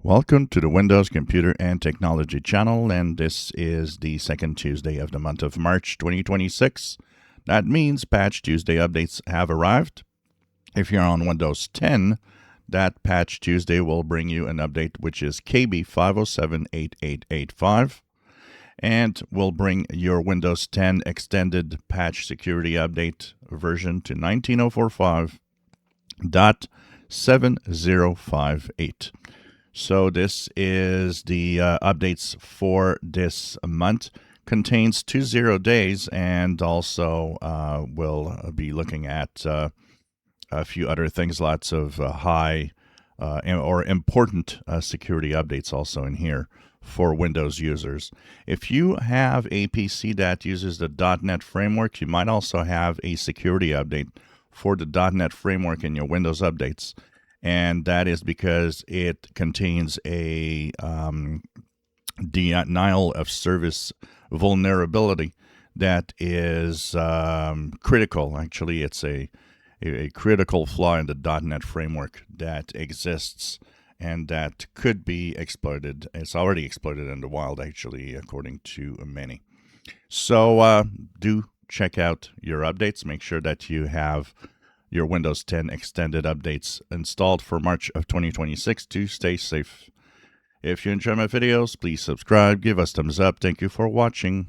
Welcome to the Windows Computer and Technology channel, and this is the second Tuesday of the month of March 2026. That means Patch Tuesday updates have arrived. If you're on Windows 10, that Patch Tuesday will bring you an update which is KB5078885 and will bring your Windows 10 Extended Patch Security Update version to 19045.7058. So this is the updates for this month. Contains 20 days, and also we'll be looking at a few other things, lots of high or important security updates also in here for Windows users. If you have a PC that uses the .NET framework, you might also have a security update for the .NET framework in your Windows updates. And that is because it contains a denial of service vulnerability that is critical. Actually, it's a critical flaw in the .NET framework that exists and that could be exploited. It's already exploited in the wild, actually, according to many. So do check out your updates. Make sure that you have your Windows 10 extended updates installed for March of 2026 to stay safe. If you enjoy my videos, please subscribe, give us thumbs up. Thank you for watching.